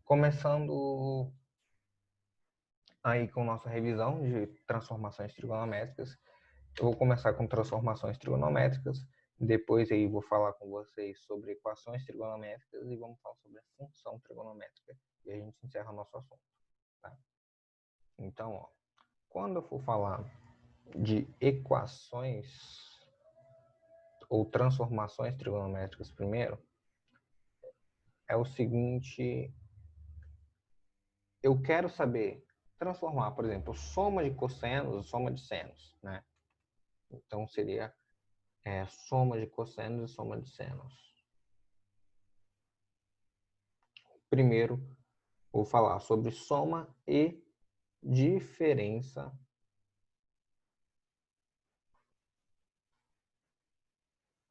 Começando aí com nossa revisão de transformações trigonométricas, eu vou começar com transformações trigonométricas, depois aí vou falar com vocês sobre equações trigonométricas e vamos falar sobre a função trigonométrica e a gente encerra nosso assunto. Tá? Então, ó, quando eu for falar de equações ou transformações trigonométricas primeiro, é o seguinte, eu quero saber transformar, por exemplo, soma de cossenos e soma de senos, né? Então seria soma de cossenos e soma de senos. Primeiro, vou falar sobre soma e diferença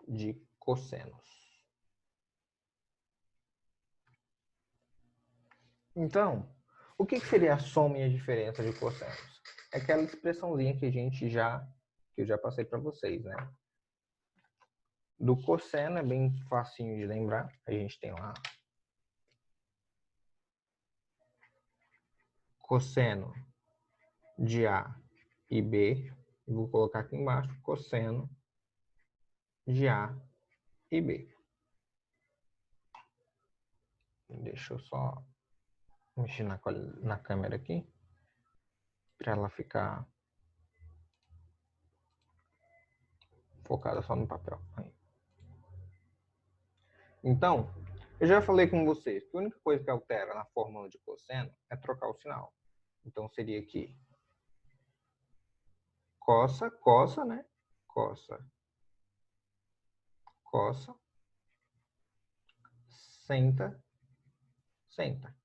de cossenos. Então, o que seria a soma e a diferença de cossenos? É aquela expressãozinha que eu já passei para vocês, né? Do cosseno é bem facinho de lembrar. A gente tem lá cosseno de A e B. Vou colocar aqui embaixo cosseno de A e B. Deixa eu só mexer na câmera aqui para ela ficar focada só no papel. Aí. Então, eu já falei com vocês que a única coisa que altera na fórmula de cosseno é trocar o sinal. Então seria aqui cossa, cossa, né? Cossa, cossa, senta, senta.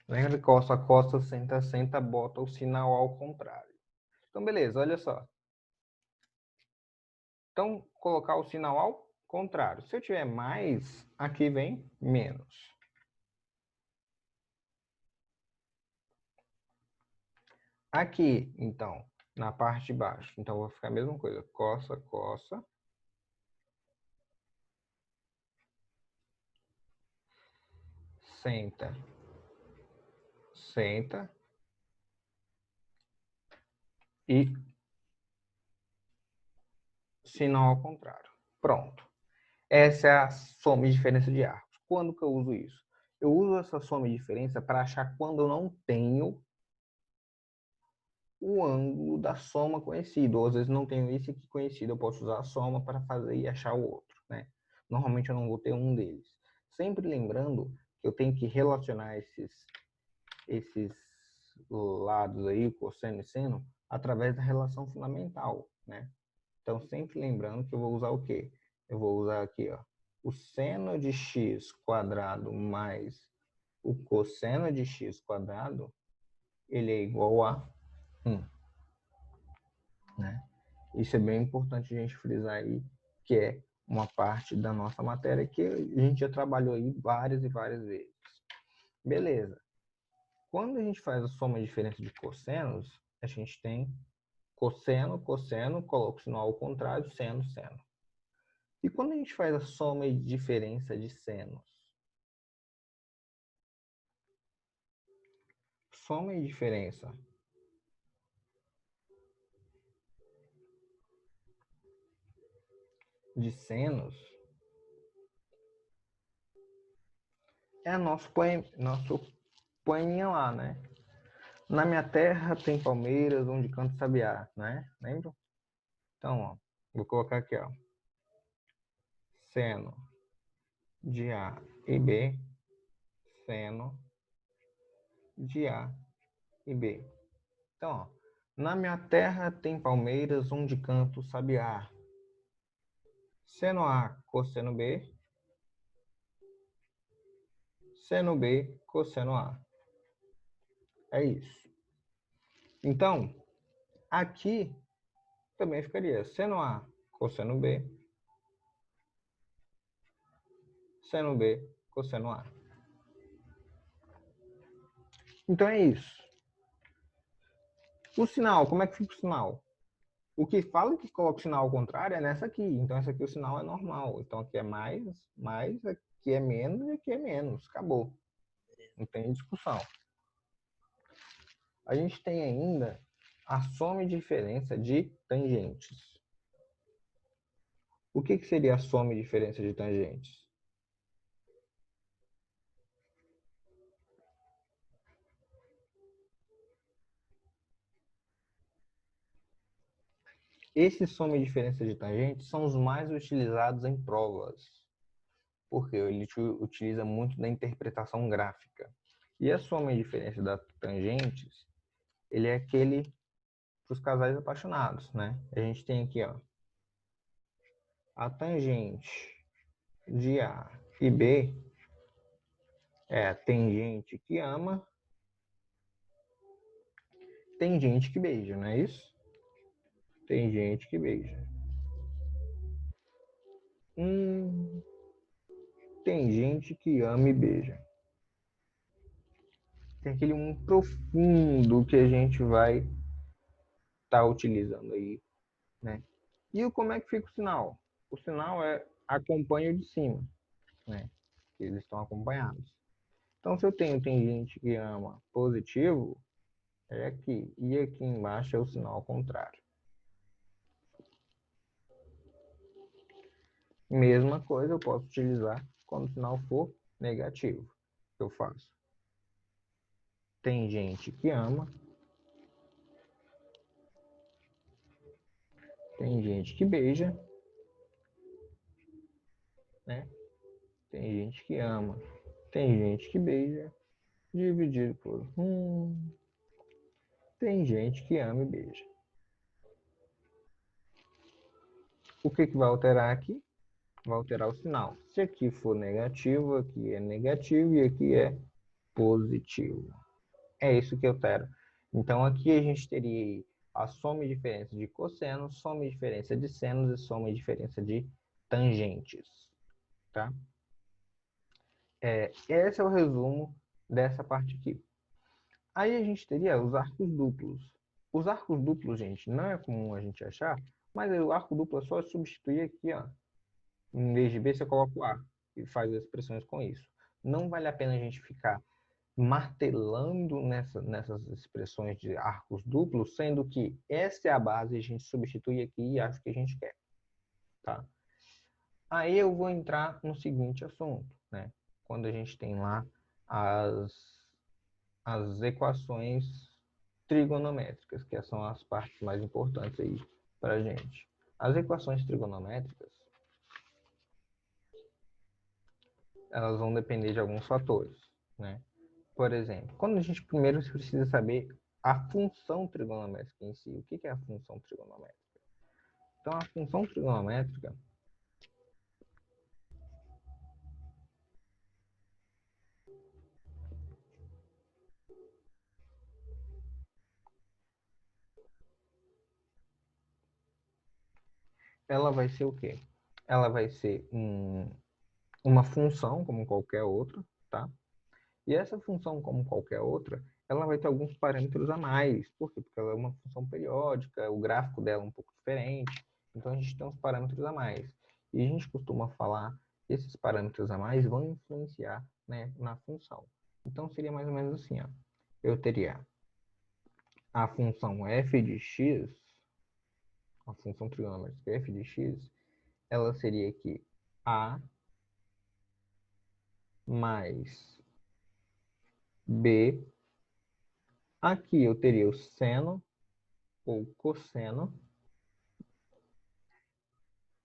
Lembra de costa, costa, senta, senta, bota o sinal ao contrário. Então, beleza, olha só. Então, colocar o sinal ao contrário. Se eu tiver mais, aqui vem menos. Aqui, então, na parte de baixo. Então, vai ficar a mesma coisa. Coça, coça. Senta, senta. E sinal ao contrário. Pronto. Essa é a soma e diferença de arcos. Quando que eu uso isso? Eu uso essa soma e diferença para achar quando eu não tenho o ângulo da soma conhecido. Ou às vezes não tenho esse aqui conhecido, eu posso usar a soma para fazer e achar o outro, né? Normalmente eu não vou ter um deles. Sempre lembrando que eu tenho que relacionar esses lados aí, cosseno e seno, através da relação fundamental, né? Então, sempre lembrando que eu vou usar o quê? Eu vou usar aqui, ó, o seno de x quadrado mais o cosseno de x quadrado, ele é igual a 1. Né? Isso é bem importante a gente frisar aí, que é uma parte da nossa matéria que a gente já trabalhou aí várias e várias vezes. Beleza. Quando a gente faz a soma e diferença de cossenos, a gente tem cosseno, cosseno, coloca o sinal ao contrário, seno, seno. E quando a gente faz a soma e diferença de senos? Soma e diferença de senos é nosso poeminha lá, né? Na minha terra tem palmeiras onde canto sabiá, né? Lembra? Então, ó, vou colocar aqui, ó. Seno de A e B, seno de A e B. Então, ó, na minha terra tem palmeiras onde canto sabiá. Seno A, cosseno B, seno B, cosseno A. É isso. Então, aqui também ficaria seno A, cosseno B, seno B, cosseno A. Então é isso. O sinal, como é que fica o sinal? O que fala que coloca o sinal ao contrário é nessa aqui. Então, essa aqui o sinal é normal. Então, aqui é mais, aqui é menos e aqui é menos. Acabou. Não tem discussão. A gente tem ainda a soma e diferença de tangentes. O que seria a soma e diferença de tangentes? Esses soma e diferença de tangentes são os mais utilizados em provas, porque ele utiliza muito da interpretação gráfica. E a soma e diferença das tangentes, ele é aquele para os casais apaixonados, né? A gente tem aqui, ó, a tangente de A e B é a tangente que ama, tem gente que beija, não é isso? Tem gente que beija. Tem gente que ama e beija. Tem aquele um profundo que a gente vai estar utilizando aí, né? E como é que fica o sinal? O sinal é acompanha o de cima, né? Eles estão acompanhados. Então, se eu tenho tem gente que ama positivo, é aqui. E aqui embaixo é o sinal ao contrário. Mesma coisa eu posso utilizar quando o sinal for negativo. O que eu faço? Tem gente que ama. Tem gente que beija. Né? Tem gente que ama. Tem gente que beija. Dividido por tem gente que ama e beija. O que vai alterar aqui? Vai alterar o sinal. Se aqui for negativo, aqui é negativo e aqui é positivo. É isso que altera. Então, aqui a gente teria a soma e diferença de cossenos, soma e diferença de senos e soma e diferença de tangentes. Tá? Esse é o resumo dessa parte aqui. Aí a gente teria os arcos duplos. Os arcos duplos, gente, não é comum a gente achar, mas o arco duplo é só substituir aqui, ó. Em vez de B, você coloca o A e faz as expressões com isso. Não vale a pena a gente ficar martelando nessas expressões de arcos duplos, sendo que essa é a base, a gente substitui aqui e acha o que a gente quer. Tá? Aí eu vou entrar no seguinte assunto, né? Quando a gente tem lá as equações trigonométricas, que são as partes mais importantes aí para a gente. As equações trigonométricas, elas vão depender de alguns fatores, né? Por exemplo, quando a gente primeiro precisa saber a função trigonométrica em si. O que é a função trigonométrica? Então, a função trigonométrica ela vai ser o quê? Ela vai ser uma função, como qualquer outra, tá? E essa função, como qualquer outra, ela vai ter alguns parâmetros a mais. Por quê? Porque ela é uma função periódica, o gráfico dela é um pouco diferente. Então, a gente tem uns parâmetros a mais. E a gente costuma falar que esses parâmetros a mais vão influenciar, né, na função. Então, seria mais ou menos assim, ó. Eu teria a função f de x, a função trigonométrica f de x, ela seria aqui a mais b. Aqui eu teria o seno ou cosseno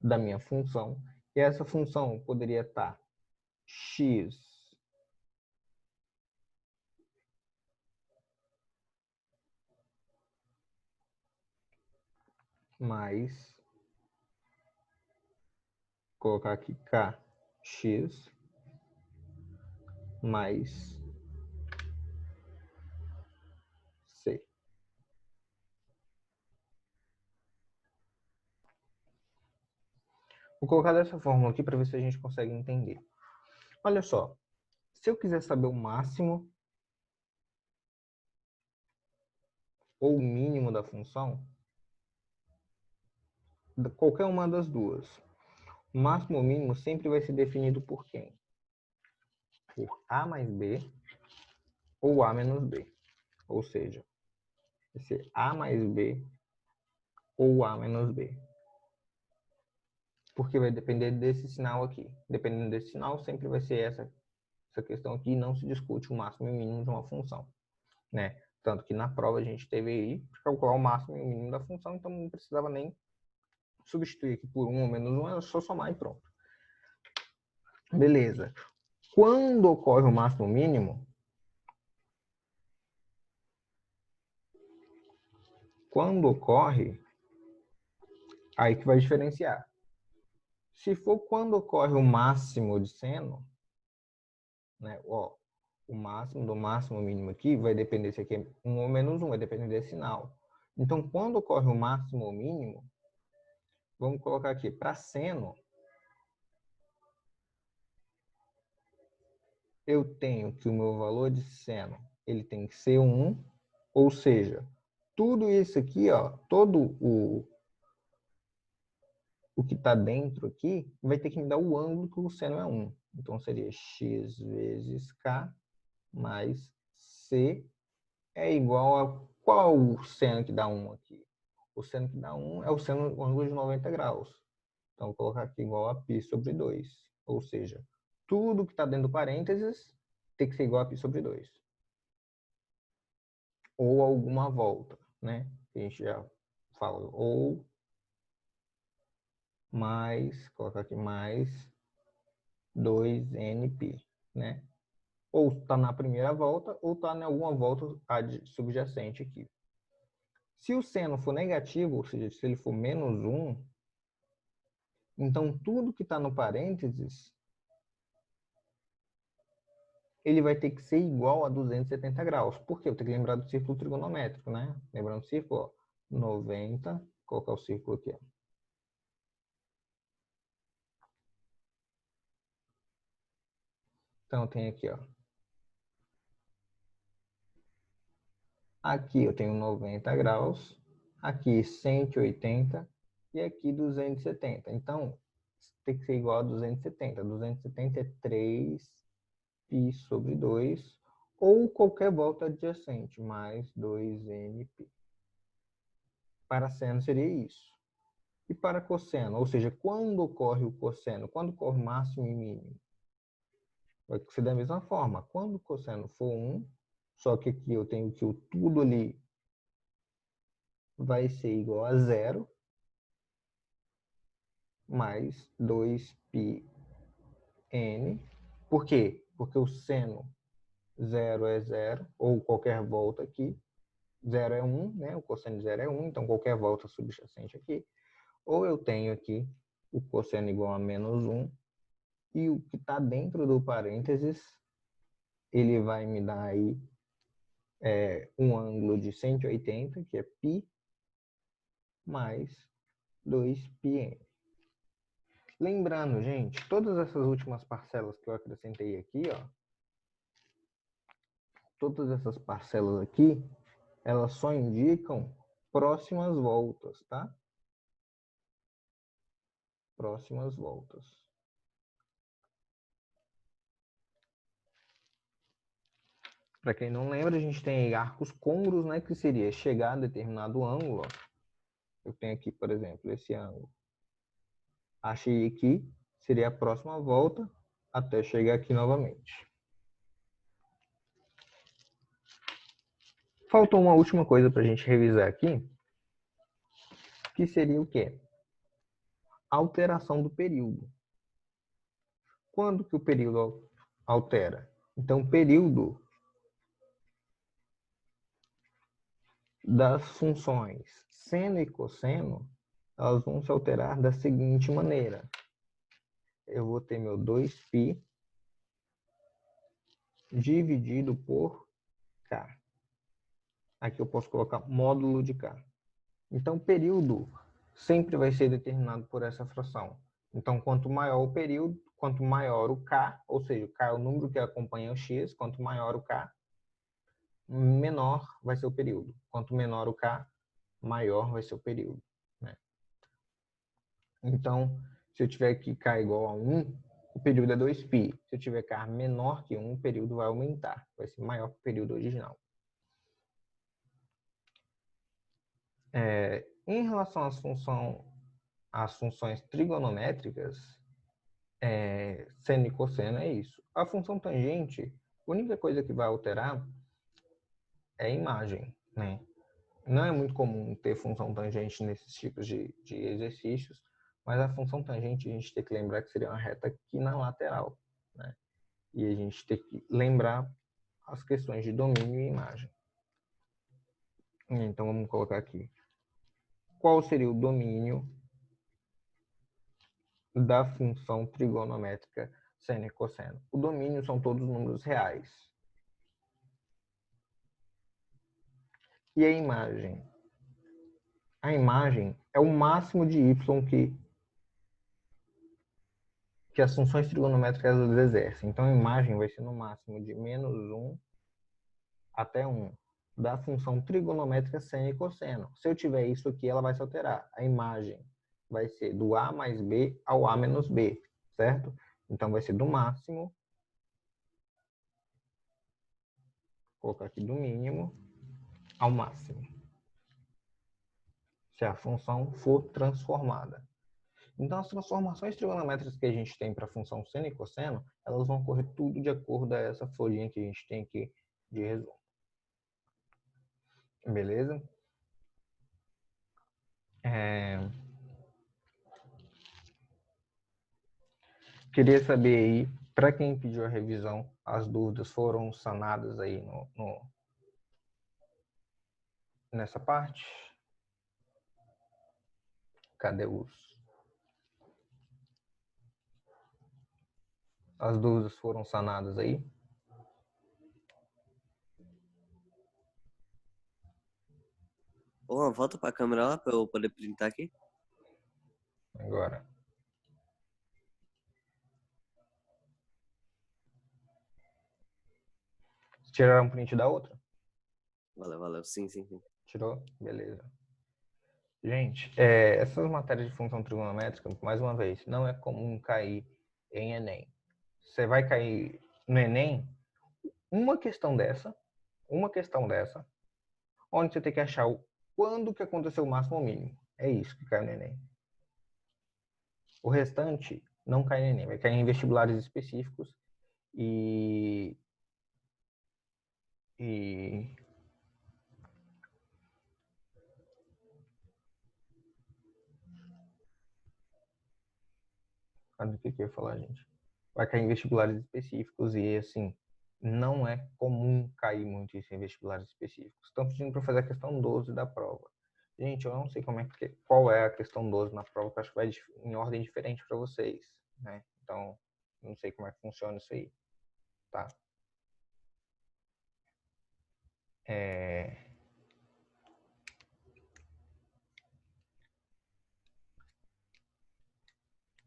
da minha função. E essa função poderia estar x mais, colocar aqui kx mais c. Vou colocar dessa forma aqui para ver se a gente consegue entender. Olha só, se eu quiser saber o máximo ou o mínimo da função, qualquer uma das duas. O máximo ou mínimo sempre vai ser definido por quem? Por A mais B ou A menos B. Ou seja, vai ser A mais B ou A menos B. Porque vai depender desse sinal aqui. Dependendo desse sinal, sempre vai ser essa questão aqui, não se discute o máximo e o mínimo de uma função, né? Tanto que na prova a gente teve aí de calcular o máximo e o mínimo da função, então não precisava nem substituir aqui por 1 ou menos 1, era só somar e pronto. Beleza. Quando ocorre o máximo e o mínimo, quando ocorre, aí que vai diferenciar. Se for quando ocorre o máximo de seno, né, ó, o máximo do máximo mínimo aqui vai depender se aqui é 1 ou menos 1, vai depender desse sinal. Então, quando ocorre o máximo ou mínimo, vamos colocar aqui, para seno, eu tenho que o meu valor de seno, ele tem que ser 1, ou seja, tudo isso aqui, ó, todo o que está dentro aqui, vai ter que me dar o ângulo que o seno é 1. Então, seria x vezes k mais c é igual a qual o seno que dá 1 aqui? O seno que dá 1 é o seno, o ângulo de 90 graus. Então, vou colocar aqui igual a π sobre 2. Ou seja, tudo que está dentro do parênteses tem que ser igual a π sobre 2. Ou alguma volta, né? A gente já fala. Ou mais, colocar aqui mais 2nπ, né? Ou está na primeira volta, ou está em alguma volta subjacente aqui. Se o seno for negativo, ou seja, se ele for menos 1, então tudo que está no parênteses, ele vai ter que ser igual a 270 graus. Por quê? Eu tenho que lembrar do círculo trigonométrico, né? Lembrando do círculo, ó, 90, colocar o círculo aqui, ó. Então, tem aqui, ó. Aqui eu tenho 90 graus, aqui 180 e aqui 270. Então, tem que ser igual a 270. 270 é 3π sobre 2, ou qualquer volta adjacente, mais 2nπ. Para seno seria isso. E para cosseno, ou seja, quando ocorre o cosseno, quando ocorre o máximo e mínimo, vai ser da mesma forma. Quando o cosseno for 1, só que aqui eu tenho que o tudo ali vai ser igual a 0, mais 2πn. Por quê? Porque o seno 0 é 0, ou qualquer volta aqui. 0 é 1, né? O cosseno de 0 é 1, então qualquer volta subjacente aqui. Ou eu tenho aqui o cosseno igual a menos 1, e o que está dentro do parênteses, ele vai me dar aí um ângulo de 180, que é π, mais 2πn. Lembrando, gente, todas essas últimas parcelas que eu acrescentei aqui, ó, todas essas parcelas aqui, elas só indicam próximas voltas, tá? Próximas voltas. Para quem não lembra, a gente tem arcos côncavos, né, que seria chegar a determinado ângulo. Ó. Eu tenho aqui, por exemplo, esse ângulo. Achei aqui, seria a próxima volta, até chegar aqui novamente. Faltou uma última coisa para a gente revisar aqui, que seria o quê? Alteração do período. Quando que o período altera? Então, o período das funções seno e cosseno, elas vão se alterar da seguinte maneira. Eu vou ter meu 2π dividido por k. Aqui eu posso colocar módulo de k. Então, o período sempre vai ser determinado por essa fração. Então, quanto maior o período, quanto maior o k, ou seja, o k é o número que acompanha o x, quanto maior o k, menor vai ser o período. Quanto menor o k, maior vai ser o período. Né? Então, se eu tiver que k igual a 1, o período é 2π. Se eu tiver k menor que 1, o período vai aumentar. Vai ser maior que o período original. Em relação às funções trigonométricas, seno e cosseno é isso. A função tangente, a única coisa que vai alterar é a imagem, né? Não é muito comum ter função tangente nesses tipos de exercícios, mas a função tangente a gente tem que lembrar que seria uma reta aqui na lateral, né? E a gente tem que lembrar as questões de domínio e imagem. Então vamos colocar aqui. Qual seria o domínio da função trigonométrica seno e cosseno? O domínio são todos números reais. E a imagem? A imagem é o máximo de y que as funções trigonométricas exercem. Então, a imagem vai ser no máximo de -1 até 1 da função trigonométrica seno e cosseno. Se eu tiver isso aqui, ela vai se alterar. A imagem vai ser do a mais b ao a menos b, certo? Então, vai ser do máximo, vou colocar aqui do mínimo ao máximo, se a função for transformada. Então, as transformações trigonométricas que a gente tem para a função seno e cosseno, elas vão correr tudo de acordo a essa folhinha que a gente tem aqui de resumo. Beleza? Queria saber aí, para quem pediu a revisão, as dúvidas foram sanadas aí nessa parte? Cadê as dúvidas foram sanadas aí? Volta para a câmera lá para eu poder printar aqui. Agora. Tiraram um print da outra? Valeu. Sim. Tirou? Beleza. Gente, essas matérias de função trigonométrica, mais uma vez, não é comum cair em Enem. Você vai cair no Enem uma questão dessa, onde você tem que achar quando que aconteceu o máximo ou mínimo. É isso que cai no Enem. O restante não cai no Enem, vai cair em vestibulares específicos e o que eu ia falar, gente? Vai cair em vestibulares específicos e, assim, não é comum cair muito isso em vestibulares específicos. Estão pedindo para fazer a questão 12 da prova. Gente, eu não sei qual é a questão 12 na prova, que eu acho que vai em ordem diferente para vocês, né? Então, não sei como é que funciona isso aí, tá?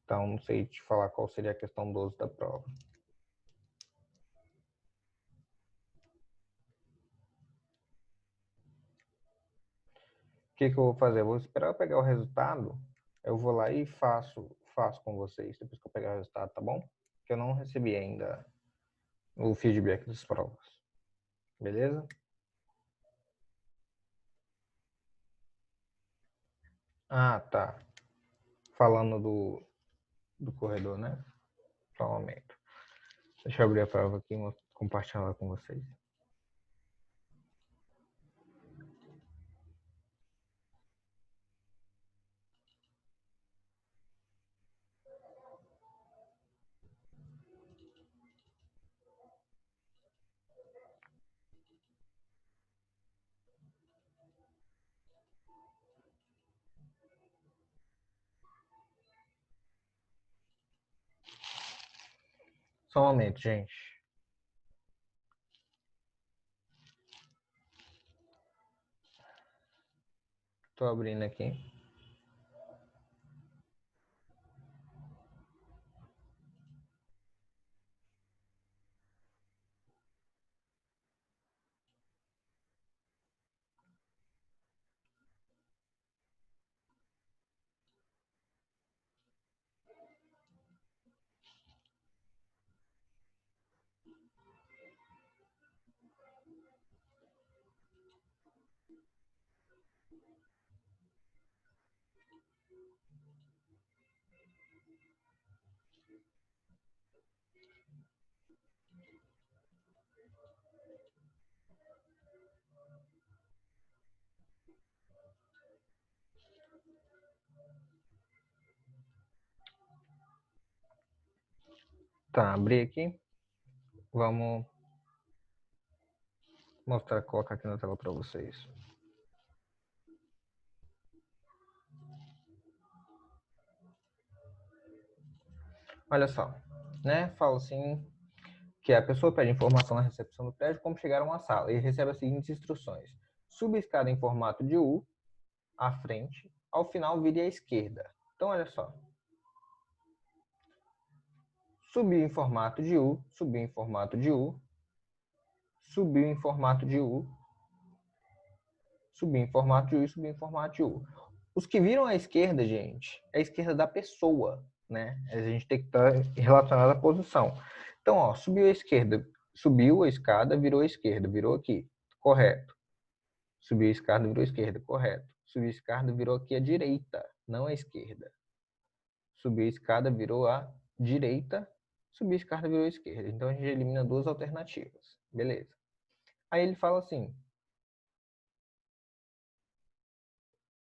Então, não sei te falar qual seria a questão 12 da prova. O que eu vou fazer? Eu vou esperar eu pegar o resultado, eu vou lá e faço com vocês, depois que eu pegar o resultado, tá bom? Porque eu não recebi ainda o feedback das provas. Beleza? Ah, tá. Falando do corredor, né? Só um momento. Deixa eu abrir a prova aqui e compartilhar com vocês. Só um momento, gente. Tô abrindo aqui. Tá, abri aqui. Vamos mostrar, colocar aqui na tela para vocês. Olha só, né? Fala assim que a pessoa pede informação na recepção do prédio como chegar a uma sala e recebe as seguintes instruções: suba a escada em formato de U, à frente, ao final vire à esquerda. Então, olha só. Subiu em formato de U, subiu em formato de U, subiu em formato de U, subiu em formato de U e subiu em formato de U. Os que viram à esquerda, gente, é a esquerda da pessoa, né? A gente tem que estar relacionado à posição. Então, ó, subiu a esquerda, subiu a escada, virou a esquerda, virou aqui, correto. Subiu a escada, virou a esquerda, correto. Subiu a escada, virou aqui a direita, não a esquerda. Subiu a escada, virou a direita. Subiu a escada, virou a esquerda. Então, a gente elimina duas alternativas. Beleza. Aí ele fala assim.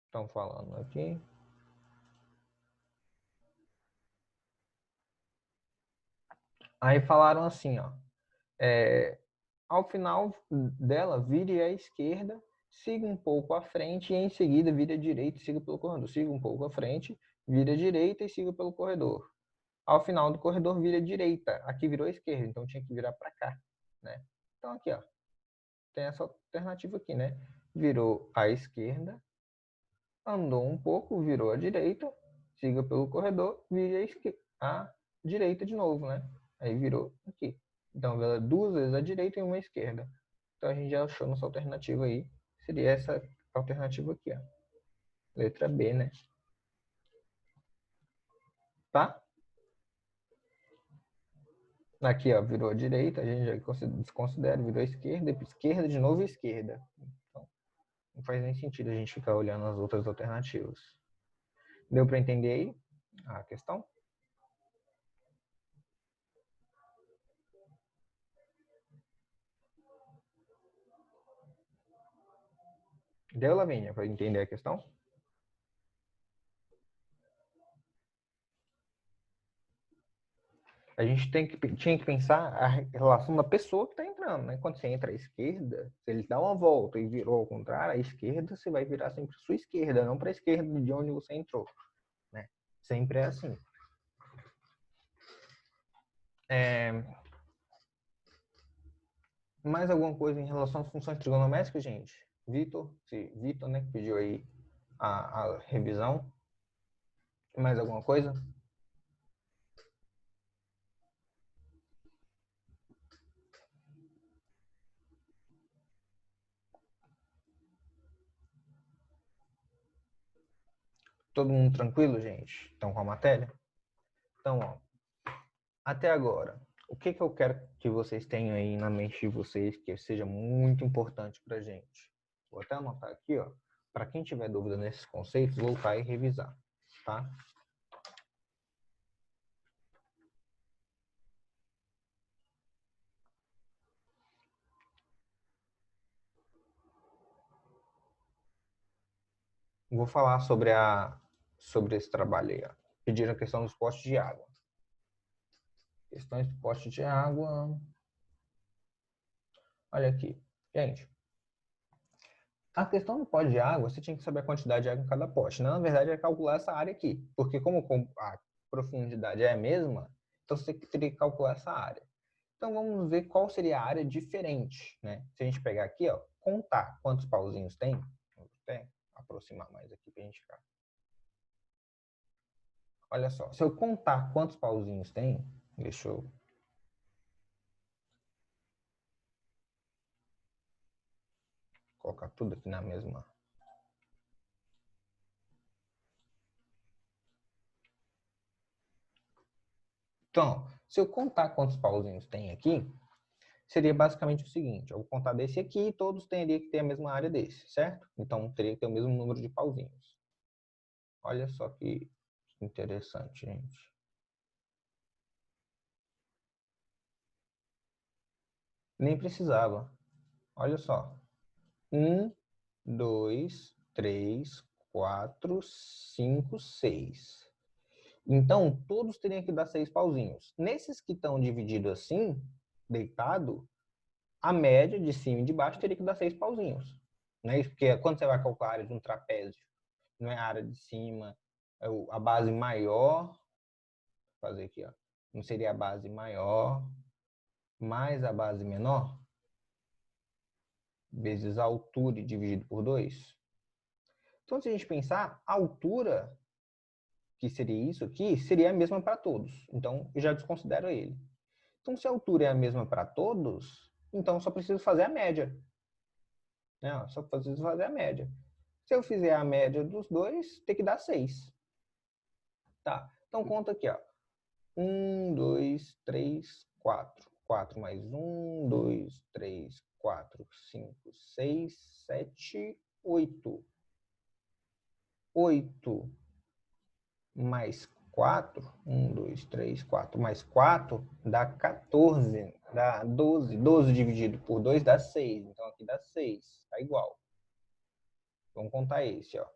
Estão falando aqui. Aí falaram assim, ó. Ao final dela, vire à esquerda, siga um pouco à frente e em seguida vire à direita e siga pelo corredor. Siga um pouco à frente, vire à direita e siga pelo corredor. Ao final do corredor, vire à direita. Aqui virou à esquerda, então tinha que virar para cá, né? Então aqui, ó, tem essa alternativa aqui, né? Virou à esquerda, andou um pouco, virou à direita, siga pelo corredor, vire à direita de novo, né? Aí virou aqui. Então, duas vezes à direita e uma à esquerda. Então, a gente já achou nossa alternativa aí. Seria essa alternativa aqui, ó. Letra B, né? Tá? Aqui, ó, virou à direita, a gente já desconsidera, virou à esquerda, esquerda de novo e esquerda. Então, não faz nem sentido a gente ficar olhando as outras alternativas. Deu para entender aí a questão? Deu, Lavínia, para entender a questão? A gente tinha que pensar a relação da pessoa que está entrando, né? Quando você entra à esquerda, se ele dá uma volta e virou ao contrário, à esquerda, você vai virar sempre à sua esquerda, não para a esquerda de onde você entrou, né? Sempre é assim. Mais alguma coisa em relação às funções trigonométricas, gente? Vitor, né, que pediu aí a revisão. Mais alguma coisa? Todo mundo tranquilo, gente? Estão com a matéria? Então, ó, até agora, o que eu quero que vocês tenham aí na mente de vocês que seja muito importante para a gente? Vou até anotar aqui, ó, para quem tiver dúvida nesses conceitos, voltar e revisar, tá? Vou falar sobre esse trabalho aí, ó. Pediram a questão dos postes de água. Questões do poste de água. Olha aqui. Gente, a questão do pote de água, você tinha que saber a quantidade de água em cada pote. Na verdade, é calcular essa área aqui. Porque como a profundidade é a mesma, então você teria que calcular essa área. Então, vamos ver qual seria a área diferente, né? Se a gente pegar aqui, ó, contar quantos pauzinhos tem. Vou até aproximar mais aqui para a gente ficar. Olha só, se eu contar quantos pauzinhos tem, deixa eu colocar tudo aqui na mesma. Então, se eu contar quantos pauzinhos tem aqui, seria basicamente o seguinte: eu vou contar desse aqui e todos teriam que ter a mesma área desse, certo? Então, teria que ter o mesmo número de pauzinhos. Olha só que interessante, gente. Nem precisava. Olha só. 1, 2, 3, 4, 5, 6. Então, todos teriam que dar 6 pauzinhos. Nesses que estão divididos assim, deitado, a média de cima e de baixo teria que dar 6 pauzinhos. Não é isso? Porque quando você vai calcular a área de um trapézio, não é a área de cima, é a base maior, vou fazer aqui, ó. Não seria a base maior mais a base menor? Vezes a altura dividido por 2. Então, se a gente pensar, a altura, que seria isso aqui, seria a mesma para todos. Então, eu já desconsidero ele. Então, se a altura é a mesma para todos, então eu só preciso fazer a média. Não, só preciso fazer a média. Se eu fizer a média dos dois, tem que dar 6. Tá, então conta aqui, ó. 1, 2, 3, 4. 4 mais 1, 2, 3, 4, 5, 6, 7, 8. 8 mais 4, 1, 2, 3, 4 mais 4 dá 14, dá 12. 12 dividido por 2 dá 6. Então aqui dá 6, tá igual. Vamos contar esse, ó.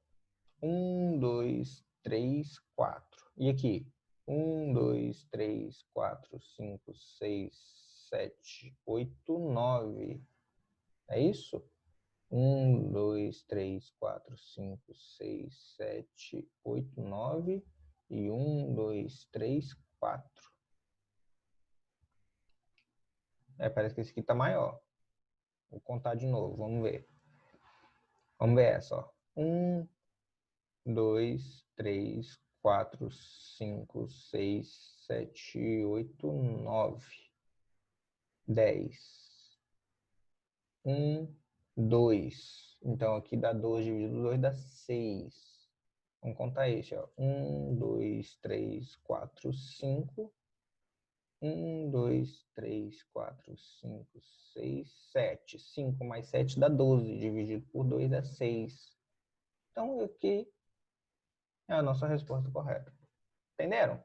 1, 2, 3, 4. E aqui? 1, 2, 3, 4, 5, 6, 7, 8, 9. É isso? 1, 2, 3, 4, 5, 6, 7, 8, 9. E 1, 2, 3, 4. Parece que esse aqui tá maior. Vou contar de novo, vamos ver. Vamos ver essa, ó. 1, 2, 3, 4, 5, 6, 7, 8, 9, 10. 1, 2. Então aqui dá 12 dividido por 2 dá 6. Vamos contar esse, ó. 1, 2, 3, 4, 5. 1, 2, 3, 4, 5, 6, 7. 5 mais 7 dá 12. Dividido por 2 dá 6. Então aqui é a nossa resposta correta. Entenderam?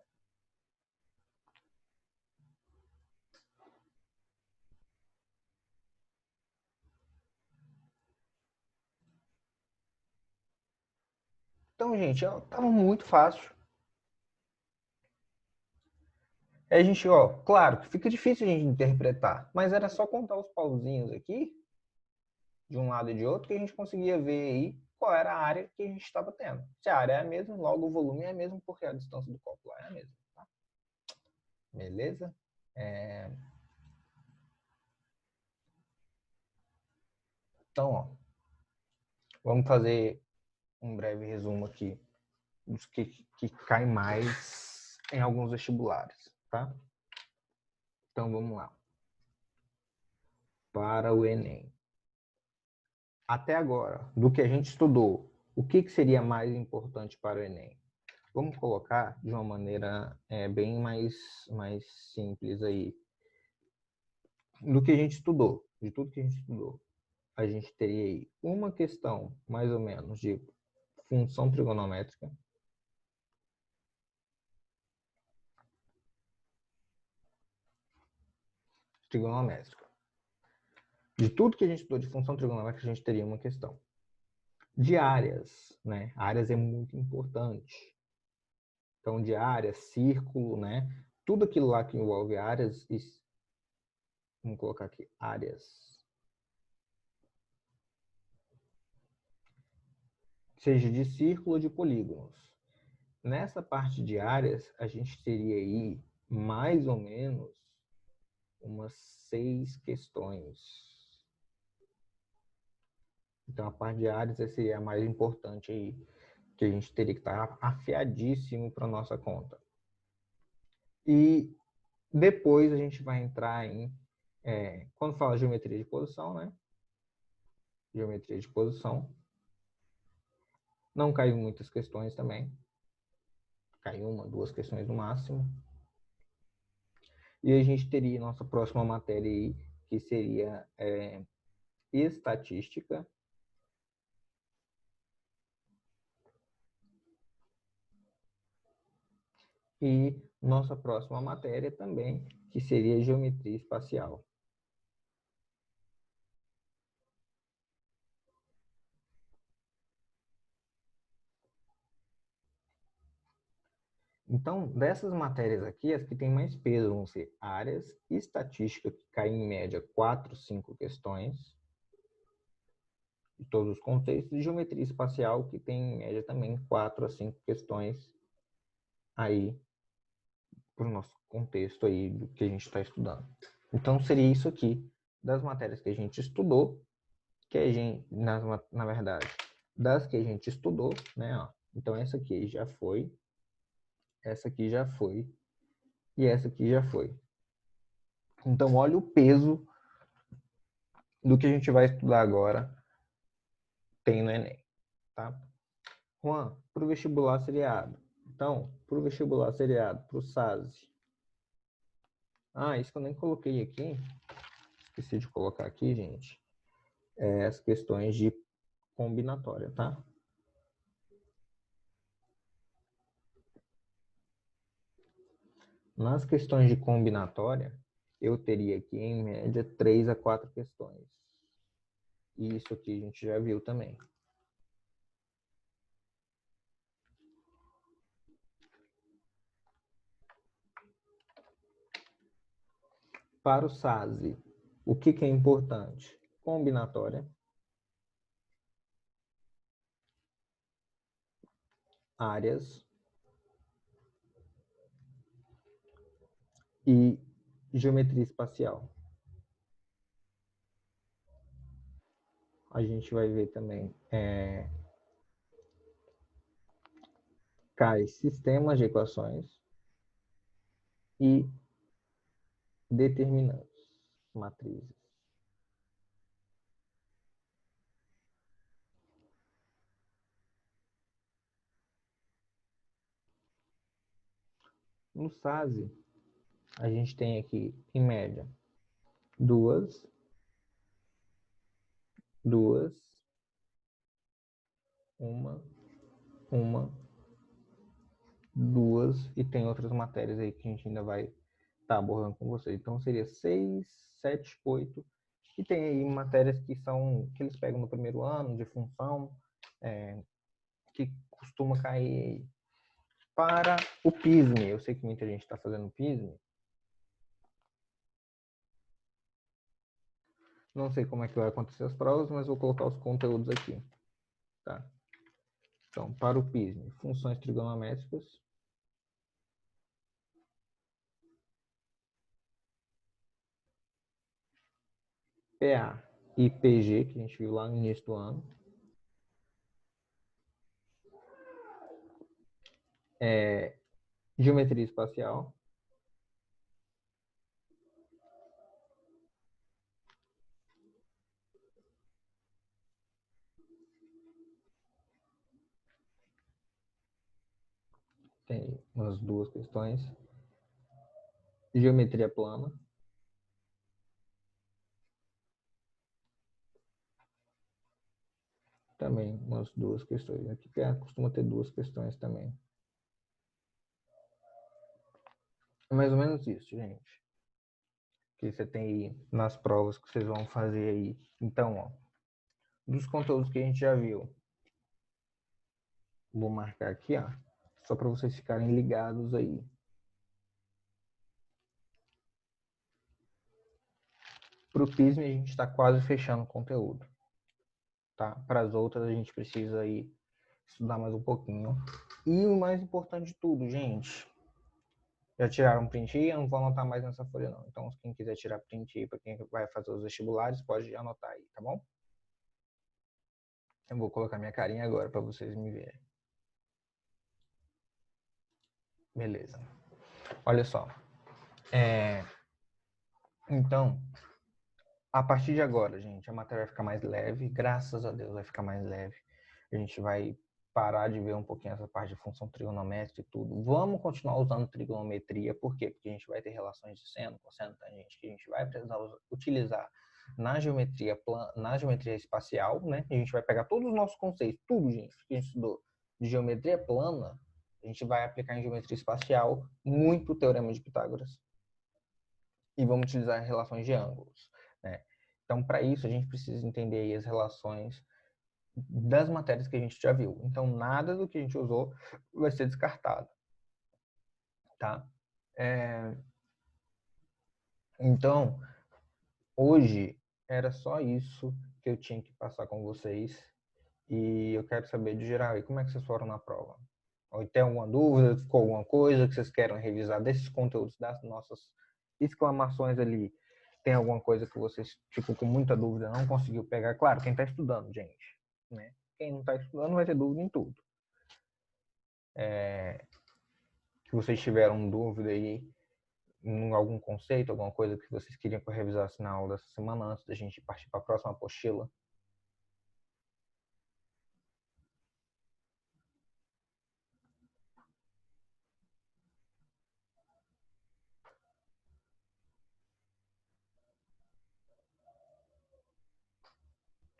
Então, gente, ó, tava muito fácil. A gente, ó, claro que fica difícil a gente interpretar, mas era só contar os pauzinhos aqui, de um lado e de outro, que a gente conseguia ver aí qual era a área que a gente estava tendo. Se a área é a mesma, logo o volume é a mesma, porque a distância do copo lá é a mesma. Tá? Beleza? Então, ó, vamos fazer um breve resumo aqui dos que caem mais em alguns vestibulares, tá? Então, vamos lá. Para o Enem. Até agora, do que a gente estudou, o que seria mais importante para o Enem? Vamos colocar de uma maneira bem mais simples aí. Do que a gente estudou, de tudo que a gente estudou, a gente teria aí uma questão, mais ou menos, de função trigonométrica. De tudo que a gente estudou de função trigonométrica, a gente teria uma questão. De áreas, né? Áreas é muito importante. Então, de área, círculo, né? Tudo aquilo lá que envolve áreas, vamos colocar aqui, áreas. Seja de círculo ou de polígonos. Nessa parte de áreas, a gente teria aí mais ou menos umas 6 questões. Então, a parte de áreas seria a mais importante aí, que a gente teria que estar afiadíssimo para nossa conta. E depois a gente vai entrar em, quando fala geometria de posição, né? Geometria de posição. Não caiu muitas questões também. Caiu 1, 2 questões no máximo. E a gente teria nossa próxima matéria aí, que seria estatística. E nossa próxima matéria também, que seria geometria espacial. Então, dessas matérias aqui, as que têm mais peso vão ser áreas, estatística, que cai em média 4, 5 questões, de todos os contextos, e geometria espacial, que tem em média também 4 a 5 questões aí para o nosso contexto aí do que a gente está estudando. Então, seria isso aqui das matérias que a gente estudou, que a gente, na verdade, das que a gente estudou, né? Ó. Então, essa aqui já foi, essa aqui já foi, e essa aqui já foi. Então, olha o peso do que a gente vai estudar agora tem no Enem, tá? Juan, para o vestibular seriado. Então, para o vestibular seriado, para o SAS. Ah, isso que eu nem coloquei aqui. Esqueci de colocar aqui, gente. É as questões de combinatória, tá? Nas questões de combinatória, eu teria aqui, em média, 3 a 4 questões. E isso aqui a gente já viu também. Para o SAS, o que é importante? Combinatória, áreas e geometria espacial. A gente vai ver também cai sistemas de equações e determinantes, matrizes. No SAS, a gente tem aqui, em média, duas, uma, duas, e tem outras matérias aí que a gente ainda vai estar abordando com vocês. Então, seria 6, 7, 8, e tem aí matérias que eles pegam no primeiro ano, de função, que costuma cair para o PISME. Eu sei que muita gente está fazendo PISME. Não sei como é que vai acontecer as provas, mas vou colocar os conteúdos aqui. Tá? Então, para o PISME, funções trigonométricas, PA e PG, que a gente viu lá no início do ano. Geometria espacial. Tem umas duas questões. Geometria plana. Também umas duas questões. Aqui costuma ter duas questões também. É mais ou menos isso, gente. Que você tem aí nas provas que vocês vão fazer aí. Então, ó, dos conteúdos que a gente já viu, vou marcar aqui, ó, só para vocês ficarem ligados aí. Para o PISME, a gente está quase fechando o conteúdo. Tá? Para as outras, a gente precisa aí estudar mais um pouquinho. E o mais importante de tudo, gente, já tiraram print aí? Eu não vou anotar mais nessa folha, não. Então, quem quiser tirar print aí para quem vai fazer os vestibulares, pode anotar aí, tá bom? Eu vou colocar minha carinha agora para vocês me verem. Beleza. Olha só. Então, a partir de agora, gente, a matéria vai ficar mais leve. Graças a Deus vai ficar mais leve. A gente vai parar de ver um pouquinho essa parte de função trigonométrica e tudo. Vamos continuar usando trigonometria. Por quê? Porque a gente vai ter relações de seno, cosseno, tangente, que a gente vai precisar utilizar na geometria espacial, né? A gente vai pegar todos os nossos conceitos, tudo, gente, que a gente estudou de geometria plana, a gente vai aplicar em geometria espacial muito o teorema de Pitágoras. E vamos utilizar relações de ângulos, né? Então, para isso, a gente precisa entender aí as relações das matérias que a gente já viu. Então, nada do que a gente usou vai ser descartado. tá? Então, hoje era só isso que eu tinha que passar com vocês. E eu quero saber de geral aí, como é que vocês foram na prova? Ou tem alguma dúvida, ficou alguma coisa que vocês querem revisar desses conteúdos, das nossas exclamações ali? Tem alguma coisa que vocês ficou com muita dúvida, não conseguiu pegar? Claro, quem está estudando, gente, né? Quem não está estudando vai ter dúvida em tudo. Se vocês tiveram dúvida aí em algum conceito, alguma coisa que vocês queriam que eu revisasse na aula dessa semana antes da gente partir para a próxima apostila,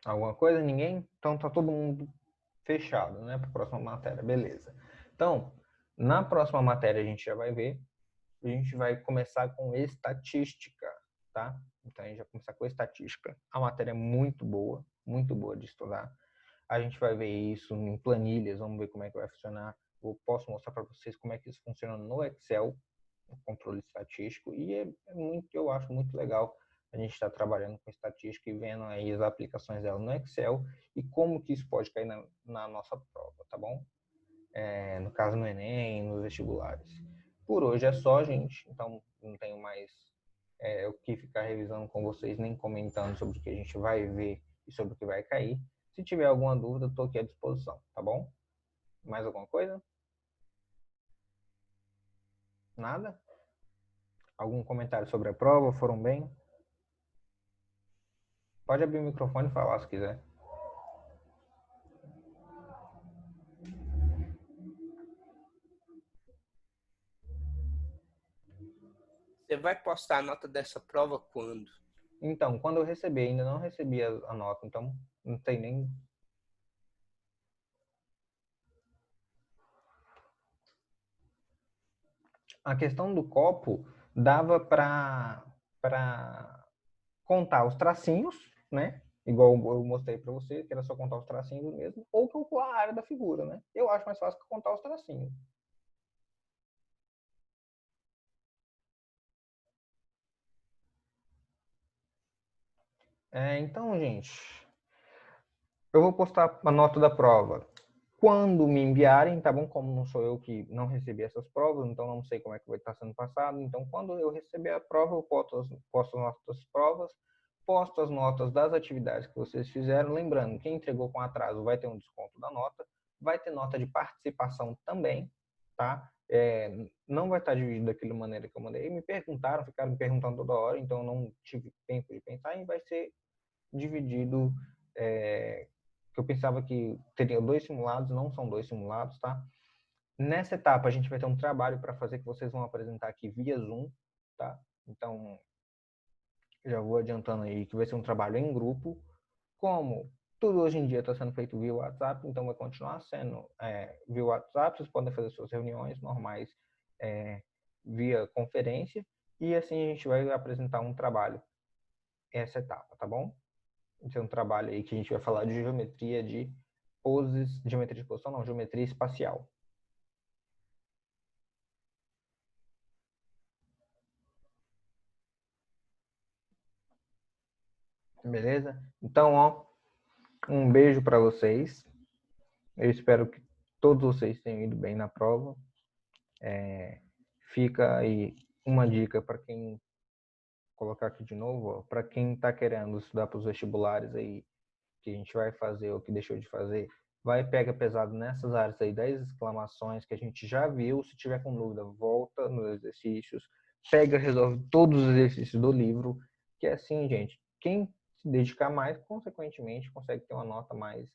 alguma coisa? Ninguém? Então tá todo mundo fechado, né? Para a próxima matéria, beleza. Então, na próxima matéria a gente já vai ver, a gente vai começar com estatística, tá? Então a gente vai começar com estatística. A matéria é muito boa de estudar. A gente vai ver isso em planilhas, vamos ver como é que vai funcionar. Eu posso mostrar para vocês como é que isso funciona no Excel, no controle estatístico, e eu acho muito legal a gente estar trabalhando com estatística e vendo aí as aplicações dela no Excel e como que isso pode cair na nossa prova, tá bom? No caso no Enem, nos vestibulares. Por hoje é só, gente, então não tenho mais o que ficar revisando com vocês, nem comentando sobre o que a gente vai ver e sobre o que vai cair. Se tiver alguma dúvida, estou aqui à disposição, tá bom? Mais alguma coisa? Nada? Algum comentário sobre a prova? Foram bem? Pode abrir o microfone e falar se quiser. Você vai postar a nota dessa prova quando? Então, quando eu receber, ainda não recebi a nota, então não tem nem... A questão do copo dava para contar os tracinhos, né? Igual eu mostrei para você, que era só contar os tracinhos mesmo, ou calcular a área da figura, né? Eu acho mais fácil que contar os tracinhos. Então, gente, eu vou postar a nota da prova quando me enviarem, tá bom? Como não sou eu que não recebi essas provas, então não sei como é que vai estar sendo passado. Então, quando eu receber a prova, eu posto as notas das provas, posto as notas das atividades que vocês fizeram. Lembrando, quem entregou com atraso vai ter um desconto da nota, vai ter nota de participação também, tá? Não vai estar dividido daquela maneira que eu mandei. Me perguntaram, ficaram me perguntando toda hora, então eu não tive tempo de pensar e vai ser dividido, que eu pensava que teria 2 simulados, não são 2 simulados, tá? Nessa etapa a gente vai ter um trabalho para fazer que vocês vão apresentar aqui via Zoom, tá? Então, já vou adiantando aí que vai ser um trabalho em grupo, como tudo hoje em dia está sendo feito via WhatsApp, então vai continuar sendo via WhatsApp, vocês podem fazer suas reuniões normais via conferência, e assim a gente vai apresentar um trabalho, essa etapa, tá bom? Esse é um trabalho aí que a gente vai falar de geometria de poses, geometria de posição não, geometria espacial. Beleza? Então, ó, um beijo para vocês. Eu espero que todos vocês tenham ido bem na prova. Fica aí uma dica para quem colocar aqui de novo, para quem está querendo estudar para os vestibulares aí, que a gente vai fazer ou que deixou de fazer, vai pega pesado nessas áreas aí das exclamações que a gente já viu. Se tiver com dúvida, volta nos exercícios, pega, resolve todos os exercícios do livro, que é assim, gente, quem se dedicar mais, consequentemente, consegue ter uma nota mais,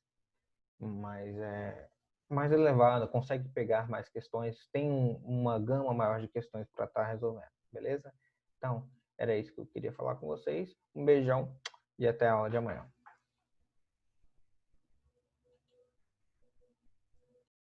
mais elevada, consegue pegar mais questões, tem uma gama maior de questões para estar resolvendo, beleza? Então, era isso que eu queria falar com vocês. Um beijão e até a aula de amanhã.